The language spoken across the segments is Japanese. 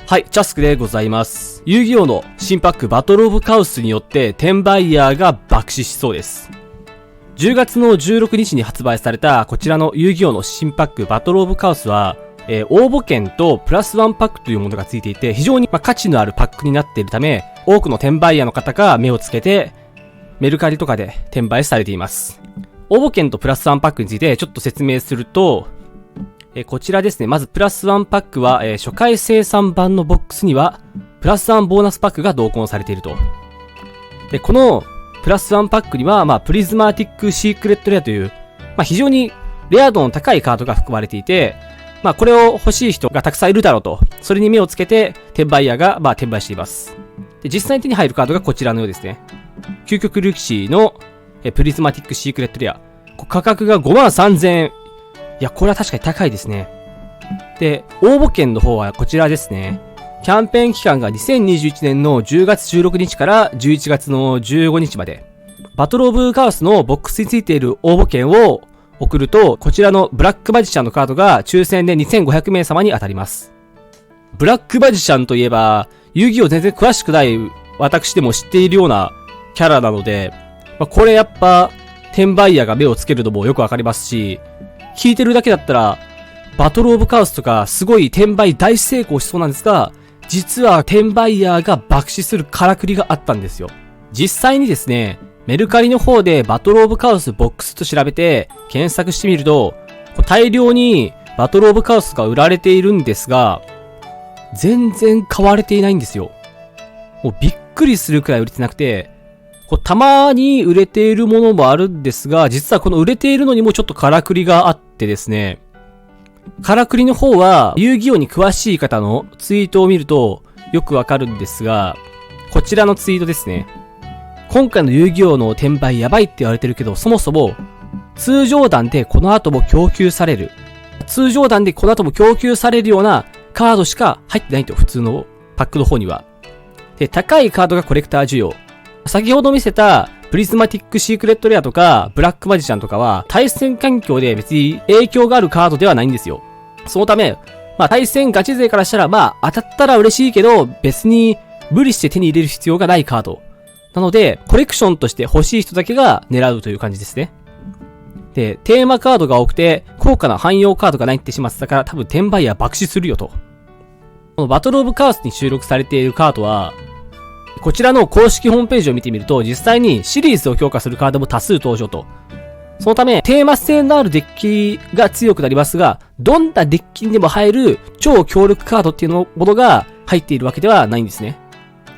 はい、チャスクでございます。遊戯王の新パックバトルオブカオスによって転売ヤーが爆死しそうです。10月の16日に発売されたこちらの遊戯王の新パックバトルオブカオスは、応募券とプラス1パックというものが付いていて非常に価値のあるパックになっているため、多くの転売ヤーの方が目をつけてメルカリとかで転売されています。応募券とプラス1パックについてちょっと説明すると、こちらですね。まずプラス1パックは、初回生産版のボックスにはプラス1ボーナスパックが同梱されていると。で、このプラス1パックには、プリズマティックシークレットレアという、非常にレア度の高いカードが含まれていて、これを欲しい人がたくさんいるだろうと。それに目をつけて転売ヤーが、転売しています。で、実際に手に入るカードがこちらのようですね。究極ルキシーのプリズマティックシークレットレア。価格が53,000円。いや、これは確かに高いですね。で、応募券の方はこちらですね。キャンペーン期間が2021年の10月16日から11月の15日まで。バトルオブカオスのボックスについている応募券を送ると、こちらのブラックマジシャンのカードが抽選で2500名様に当たります。ブラックマジシャンといえば、遊戯王全然詳しくない私でも知っているようなキャラなので、これやっぱ、転売ヤーが目をつけるのもよくわかりますし、聞いてるだけだったら、バトルオブカオスとかすごい転売大成功しそうなんですが、実は転売ヤーが爆死するからくりがあったんですよ。実際にですね、メルカリの方でバトルオブカオスボックスと調べて検索してみると、大量にバトルオブカオスが売られているんですが、全然買われていないんですよ。もうびっくりするくらい売れてなくて、たまに売れているものもあるんですが、実はこの売れているのにもちょっとからくりがあってですね、からくりの方は遊戯王に詳しい方のツイートを見るとよくわかるんですが、こちらのツイートですね。今回の遊戯王の転売やばいって言われてるけど、そもそも通常弾でこの後も供給される。通常弾でこの後も供給されるようなカードしか入ってないと、普通のパックの方には。で、高いカードがコレクター需要。先ほど見せたプリズマティックシークレットレアとかブラックマジシャンとかは対戦環境で別に影響があるカードではないんですよ。そのため、対戦ガチ勢からしたら当たったら嬉しいけど別に無理して手に入れる必要がないカード。なので、コレクションとして欲しい人だけが狙うという感じですね。で、テーマカードが多くて高価な汎用カードがないってしまったから多分転売ヤー爆死するよと。このバトルオブカオスに収録されているカードは、こちらの公式ホームページを見てみると、実際にシリーズを強化するカードも多数登場と。そのため、テーマ性のあるデッキが強くなりますが、どんなデッキにでも入る超強力カードっていうものが入っているわけではないんですね。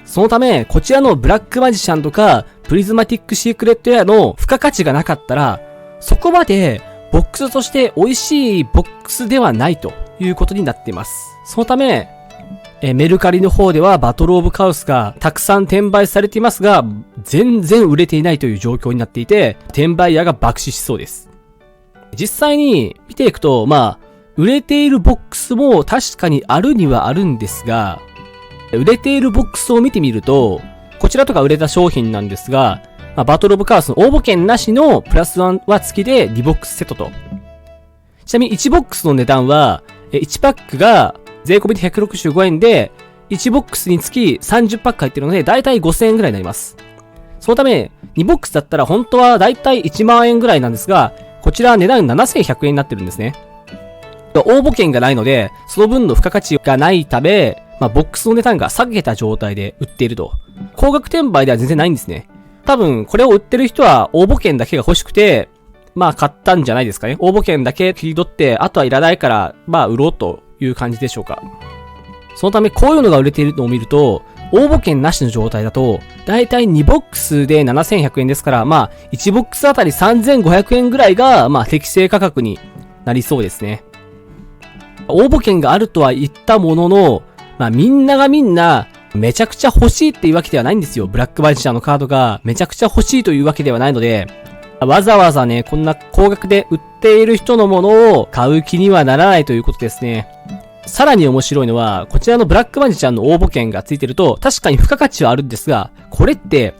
そのため、こちらのブラックマジシャンとか、プリズマティックシークレットエアの付加価値がなかったら、そこまでボックスとして美味しいボックスではないということになっています。そのため、メルカリの方ではバトルオブカオスがたくさん転売されていますが、全然売れていないという状況になっていて、転売ヤーが爆死しそうです。実際に見ていくと、売れているボックスも確かにあるにはあるんですが、売れているボックスを見てみると、こちらとか売れた商品なんですが、バトルオブカオスの応募券なしのプラス1は付きで2ボックスセットと。ちなみに1ボックスの値段は、1パックが税込みで165円で、1ボックスにつき30パック入ってるので、だいたい5000円ぐらいになります。そのため、2ボックスだったら本当はだいたい1万円ぐらいなんですが、こちらは値段7100円になってるんですね。応募券がないので、その分の付加価値がないため、ボックスの値段が下げた状態で売っていると。高額転売では全然ないんですね。多分、これを売ってる人は応募券だけが欲しくて、買ったんじゃないですかね。応募券だけ切り取って、あとはいらないから、売ろうという感じでしょうか。そのため、こういうのが売れているのを見ると、応募券なしの状態だと、だいたい2ボックスで7100円ですから、1ボックスあたり3500円ぐらいが、適正価格になりそうですね。応募券があるとは言ったものの、みんながみんな、めちゃくちゃ欲しいっていうわけではないんですよ。ブラックマジシャンのカードがめちゃくちゃ欲しいというわけではないので、わざわざね、こんな高額で売っている人のものを買う気にはならないということですね。さらに面白いのは、こちらのブラックマジシャンの応募券がついてると、確かに付加価値はあるんですが、これって、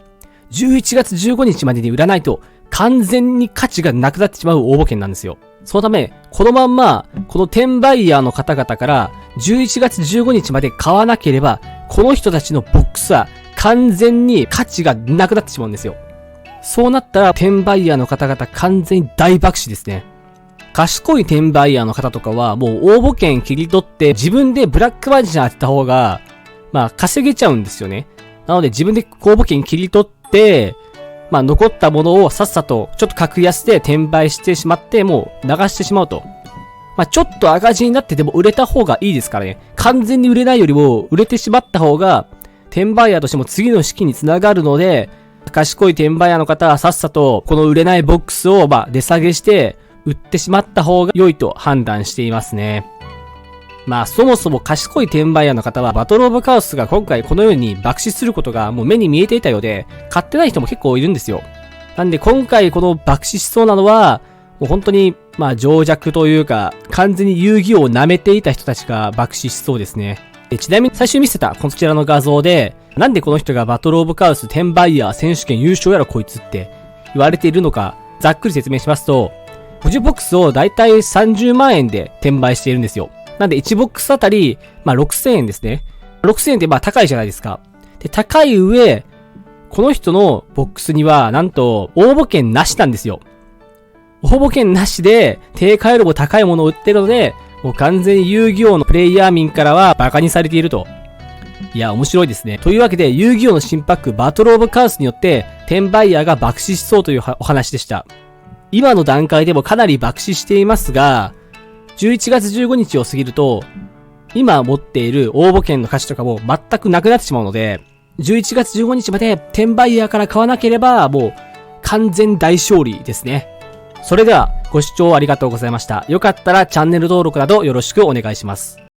11月15日までに売らないと、完全に価値がなくなってしまう応募券なんですよ。そのため、このまんま、この転売ヤーの方々から11月15日まで買わなければ、この人たちのボックスは完全に価値がなくなってしまうんですよ。そうなったら、転売ヤーの方々完全に大爆死ですね。賢い転売ヤーの方とかは、もう応募券切り取って自分でブラックマジン当てた方が、稼げちゃうんですよね。なので自分で応募券切り取って、残ったものをさっさとちょっと格安で転売してしまって、もう流してしまうと。ちょっと赤字になってでも売れた方がいいですからね。完全に売れないよりも売れてしまった方が、転売ヤーとしても次の資金につながるので、賢い転売ヤーの方はさっさとこの売れないボックスを値下げして売ってしまった方が良いと判断していますね。そもそも賢い転売ヤーの方はバトルオブカオスが今回このように爆死することがもう目に見えていたようで、買ってない人も結構いるんですよ。なんで今回この爆死しそうなのは、もう本当に情弱というか、完全に遊戯王を舐めていた人たちが爆死しそうですね。ちなみに最初見せたこちらの画像で、なんでこの人がバトルオブカオス転売ヤー選手権優勝やろこいつって言われているのか、ざっくり説明しますと、50ボックスをだいたい30万円で転売しているんですよ。なんで1ボックスあたり、6000円ですね。6000円って高いじゃないですか。で、高い上、この人のボックスには、なんと、応募券なしなんですよ。応募券なしで、低価よりも高いものを売ってるので、もう完全に遊戯王のプレイヤー民からはバカにされていると。いや、面白いですね。というわけで、遊戯王の新パックバトルオブカオスによって、転売ヤーが爆死しそうというお話でした。今の段階でもかなり爆死していますが、11月15日を過ぎると、今持っている応募券の価値とかも全くなくなってしまうので、11月15日まで転売ヤーから買わなければ、もう完全大勝利ですね。それではご視聴ありがとうございました。よかったらチャンネル登録などよろしくお願いします。